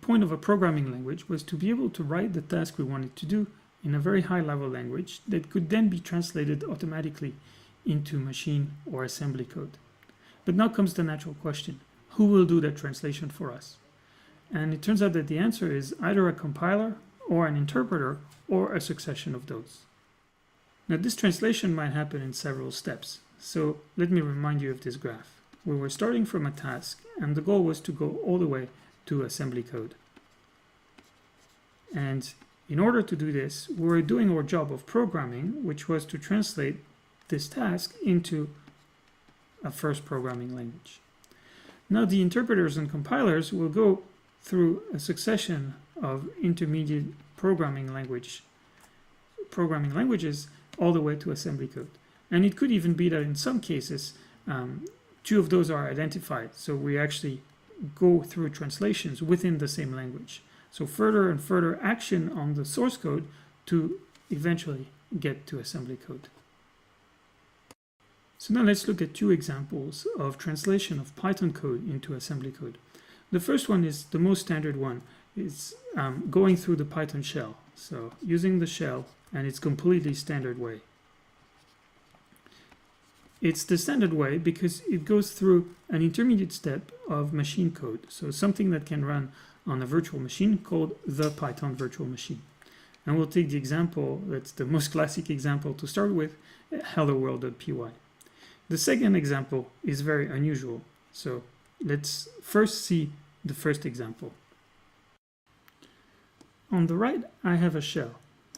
point of a programming language was to be able to write the task we wanted to do in a very high-level language that could then be translated automatically into machine or assembly code. But now comes the natural question: who will do that translation for us? And it turns out that the answer is either a compiler or an interpreter or a succession of those. Now, this translation might happen in several steps. So let me remind you of this graph. We were starting from a task, and the goal was to go all the way to assembly code. And in order to do this, we were doing our job of programming, which was to translate this task into a first programming language. Now the interpreters and compilers will go through a succession of intermediate programming languages all the way to assembly code. And it could even be that in some cases, two of those are identified. So we actually go through translations within the same language. So further and further action on the source code to eventually get to assembly code. So now let's look at two examples of translation of Python code into assembly code. The first one is the most standard one. It's going through the Python shell. So using the shell, and it's completely standard way. It's the standard way because it goes through an intermediate step of machine code. So something that can run on a virtual machine called the Python virtual machine. And we'll take the example that's the most classic example to start with, hello world.py. The second example is very unusual. So let's first see the first example. On the right, I have a shell.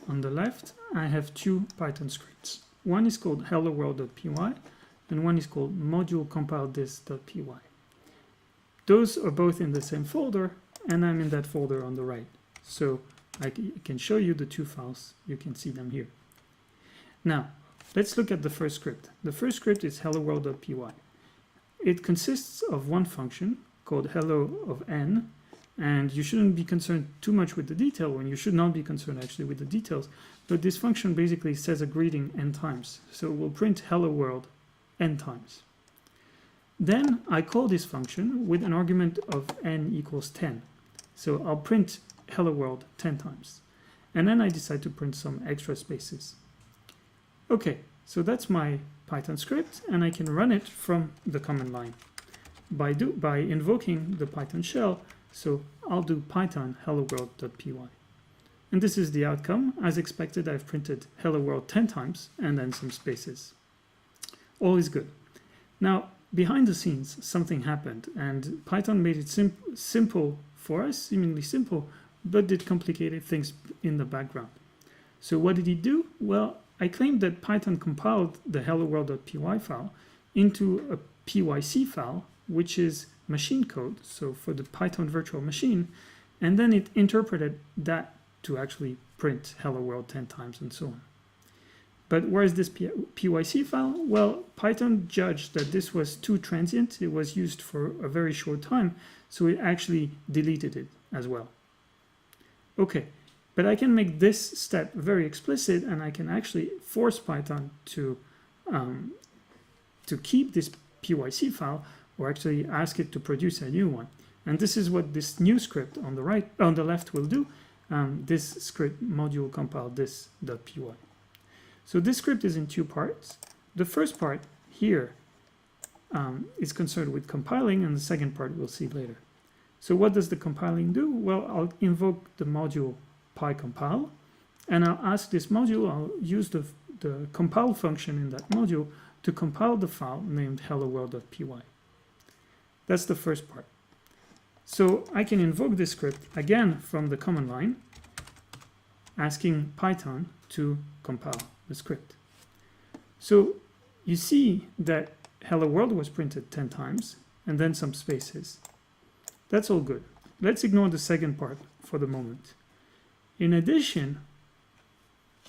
On the left, I have two Python scripts. One is called hello world.py and one is called module compile this.py. Those are both in the same folder, and I'm in that folder on the right. So I can show you the two files. You can see them here. Now, let's look at the first script. The first script is hello world.py. It consists of one function called hello of n, and you shouldn't be concerned too much with the detail, and you should not be concerned actually with the details, but this function basically says a greeting n times. So it will print hello world n times. Then I call this function with an argument of n equals 10. So I'll print hello world 10 times. And then I decide to print some extra spaces. Okay, so that's my Python script, and I can run it from the command line by invoking the Python shell. So I'll do python hello world.py. And this is the outcome. As expected, I've printed hello world 10 times and then some spaces. All is good. Now, behind the scenes, something happened, and Python made it simple for us, seemingly simple, but did complicated things in the background. So what did it do? Well, I claimed that Python compiled the hello world.py file into a pyc file, which is machine code, so for the Python virtual machine, and then it interpreted that to actually print hello world 10 times and so on. But where is this pyc file? Well, Python judged that this was too transient. It was used for a very short time, so it actually deleted it as well. Okay, but I can make this step very explicit, and I can actually force Python to keep this pyc file, or actually ask it to produce a new one. And this is what this new script on the left will do. This script module compile this.py. So this script is in two parts. The first part here is concerned with compiling, and the second part we'll see later. So what does the compiling do? Well, I'll invoke the module pycompile, and I'll ask this module, I'll use the compile function in that module to compile the file named hello world.py. That's the first part. So I can invoke this script again from the command line, asking Python to compile the script. So you see that hello world was printed 10 times and then some spaces. That's all good. Let's ignore the second part for the moment. In addition,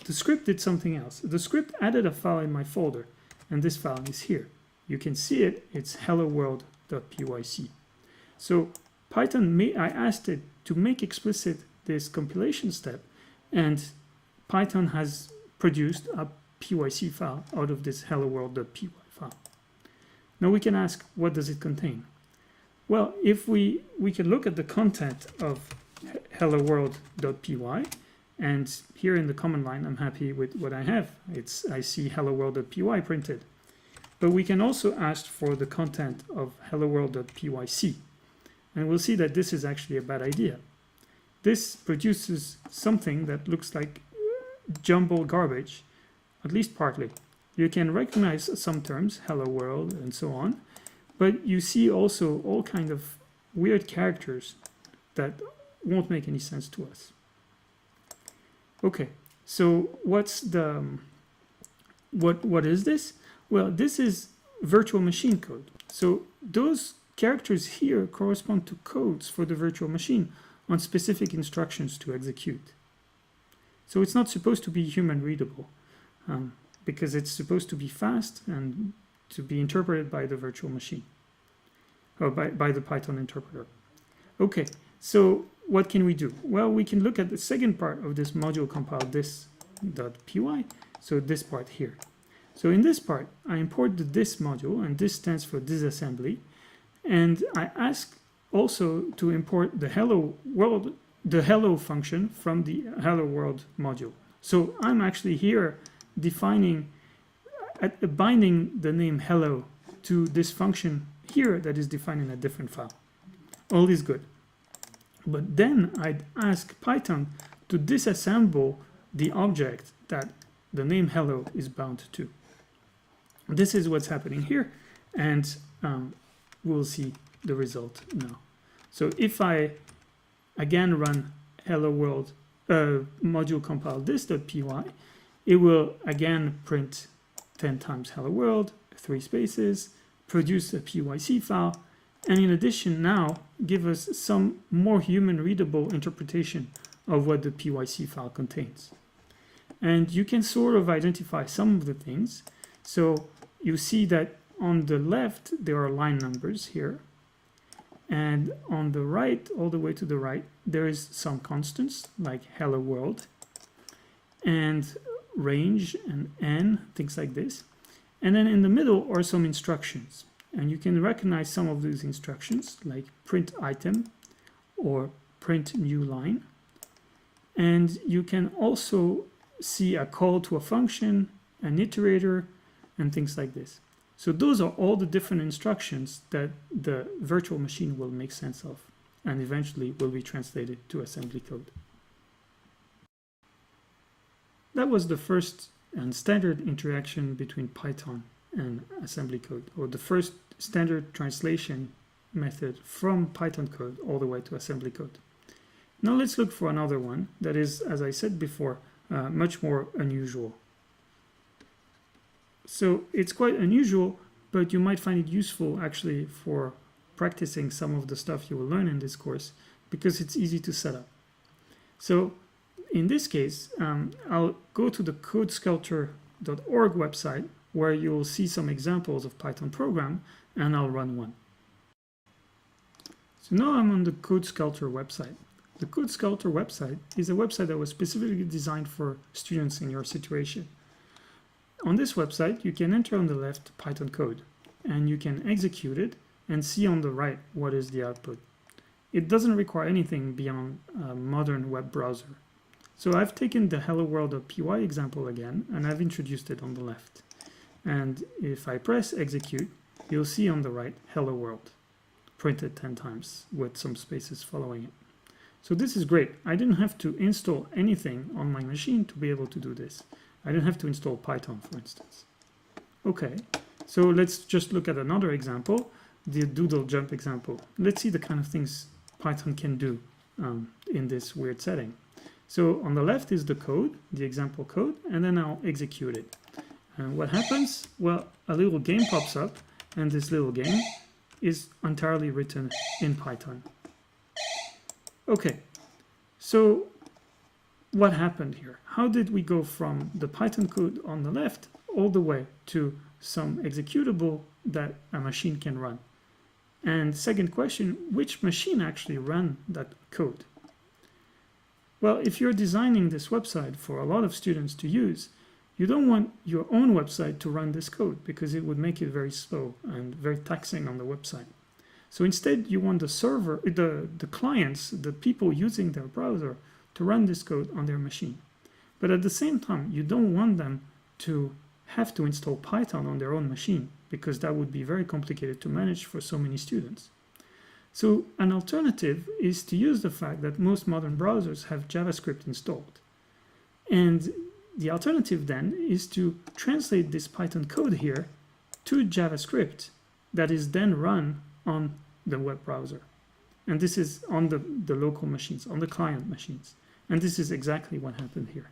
the script did something else. The script added a file in my folder, and this file is here. You can see it. It's hello world.pyc. So Python, I asked it to make explicit this compilation step, and Python has produced a pyc file out of this hello world.py file. Now we can ask, what does it contain? Well, if we can look at the content of helloworld.py, and here in the command line, I'm happy with what I have. I see helloworld.py printed. But we can also ask for the content of helloworld.pyc, and we'll see that this is actually a bad idea. This produces something that looks like jumbled garbage, at least partly. You can recognize some terms, hello world and so on, but you see also all kind of weird characters that won't make any sense to us. Okay, so what is this? Well, this is virtual machine code. So those characters here correspond to codes for the virtual machine on specific instructions to execute. So it's not supposed to be human readable because it's supposed to be fast and to be interpreted by the virtual machine or by the Python interpreter. Okay, so what can we do? Well, we can look at the second part of this module compile this.py, so this part here. So in this part, I import the this module, and this stands for disassembly, and I ask also to import the hello world, the hello function from the hello world module. So I'm actually here defining, binding the name hello to this function here that is defined in a different file. All is good. But then I'd ask Python to disassemble the object that the name hello is bound to. This is what's happening here, and we'll see the result now. So if I again run hello world module compile this.py, it will again print 10 times hello world, 3 spaces, produce a pyc file, and in addition now give us some more human readable interpretation of what the pyc file contains. And you can sort of identify some of the things. So you see that on the left there are line numbers here, and on the right, all the way to the right, there is some constants like hello world and range and n, things like this. And then in the middle are some instructions, and you can recognize some of these instructions like print item or print new line. And you can also see a call to a function, an iterator, and things like this. So those are all the different instructions that the virtual machine will make sense of and eventually will be translated to assembly code. That was the first and standard interaction between Python and assembly code, or the first standard translation method from Python code all the way to assembly code. Now let's look for another one that is, as I said before, much more unusual. So it's quite unusual, but you might find it useful actually for practicing some of the stuff you will learn in this course because it's easy to set up. So in this case, I'll go to the codesculptor.org website where you'll see some examples of Python program, and I'll run one. So now I'm on the CodeSculptor website. The CodeSculptor website is a website that was specifically designed for students in your situation. On this website, you can enter on the left Python code, and you can execute it and see on the right what is the output. It doesn't require anything beyond a modern web browser. So I've taken the hello world.py example again, and I've introduced it on the left. And if I press execute, you'll see on the right hello world, printed 10 times with some spaces following it. So this is great. I didn't have to install anything on my machine to be able to do this. I didn't have to install Python, for instance. Okay, so let's just look at another example, the doodle jump example. Let's see the kind of things Python can do in this weird setting. So on the left is the code, the example code, and then I'll execute it. And what happens? Well, a little game pops up, and this little game is entirely written in Python. Okay, so what happened here? How did we go from the Python code on the left all the way to some executable that a machine can run? And second question, which machine actually ran that code? Well, if you're designing this website for a lot of students to use, you don't want your own website to run this code because it would make it very slow and very taxing on the website. So instead, you want the server, the clients, the people using their browser to run this code on their machine. But at the same time, you don't want them to have to install Python on their own machine, because that would be very complicated to manage for so many students. So an alternative is to use the fact that most modern browsers have JavaScript installed. And the alternative then is to translate this Python code here to JavaScript that is then run on the web browser. And this is on the local machines, on the client machines. And this is exactly what happened here.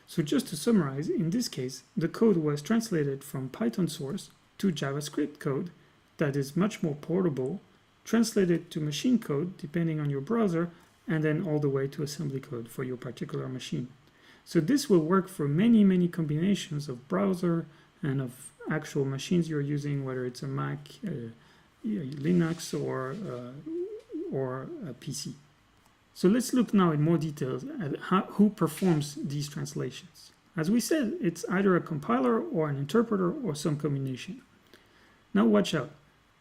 So just to summarize, in this case, the code was translated from Python source to JavaScript code that is much more portable, translated to machine code depending on your browser, and then all the way to assembly code for your particular machine. So this will work for many, many combinations of browser and of actual machines you're using, whether it's a Mac, Linux, or a PC. So let's look now in more details at who performs these translations. As we said, it's either a compiler or an interpreter or some combination. Now watch out.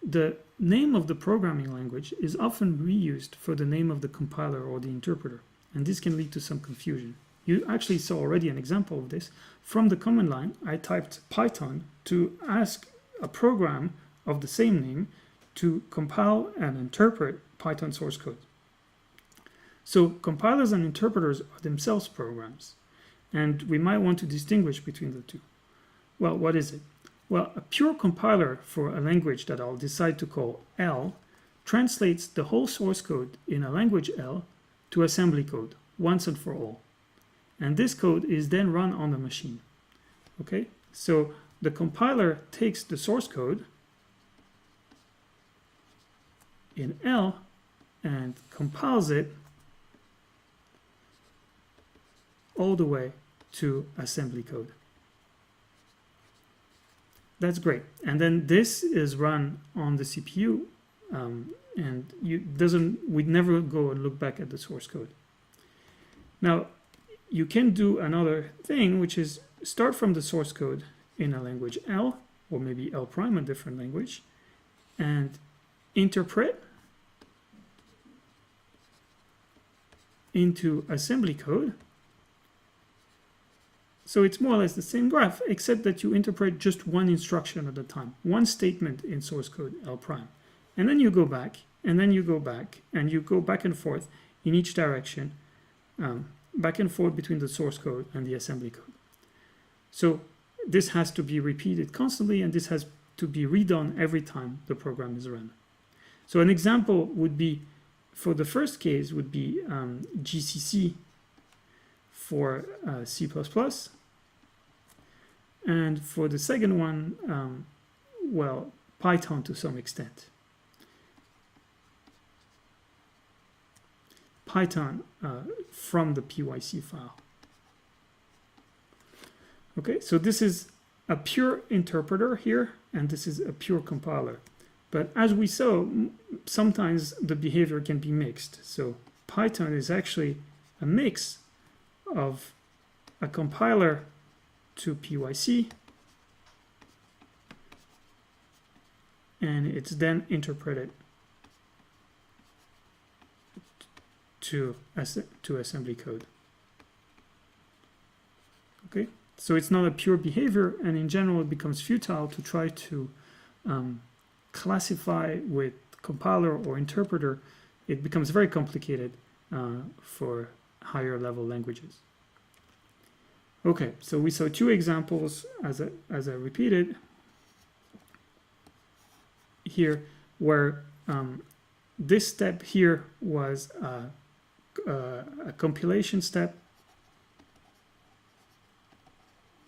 The name of the programming language is often reused for the name of the compiler or the interpreter, and this can lead to some confusion. You actually saw already an example of this. From the command line, I typed Python to ask a program of the same name to compile and interpret Python source code. So compilers and interpreters are themselves programs, and we might want to distinguish between the two. Well, what is it? Well, a pure compiler for a language that I'll decide to call L translates the whole source code in a language L to assembly code once and for all. And this code is then run on the machine. Okay, so the compiler takes the source code in L and compiles it all the way to assembly code. That's great. And then this is run on the CPU, and we'd never go and look back at the source code. Now, you can do another thing, which is start from the source code in a language L, or maybe L prime, a different language, and interpret into assembly code. So it's more or less the same graph, except that you interpret just one instruction at a time, one statement in source code L prime. And then you go back, and then you go back, and you go back and forth in each direction, back and forth between the source code and the assembly code. So this has to be repeated constantly, and this has to be redone every time the program is run. So an example would be, for the first case, would be GCC for C++, and for the second one, well, Python to some extent. Python from the PYC file. Okay, so this is a pure interpreter here, and this is a pure compiler. But as we saw, sometimes the behavior can be mixed. So Python is actually a mix of a compiler to PYC, and it's then interpreted to assembly code. Okay, so it's not a pure behavior, and in general it becomes futile to try to classify with compiler or interpreter. It becomes very complicated for higher level languages. Okay, so we saw two examples, as I repeated here, where this step here was a compilation step,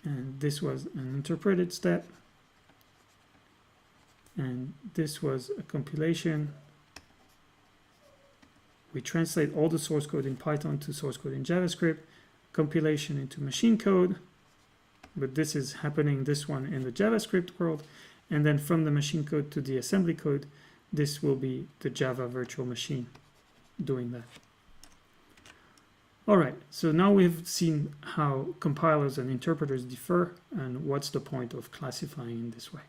and this was an interpreted step, and this was a compilation. We translate all the source code in Python to source code in JavaScript, compilation into machine code, but this is happening, this one in the JavaScript world, and then from the machine code to the assembly code, this will be the Java virtual machine doing that. All right, so now we've seen how compilers and interpreters differ and what's the point of classifying in this way.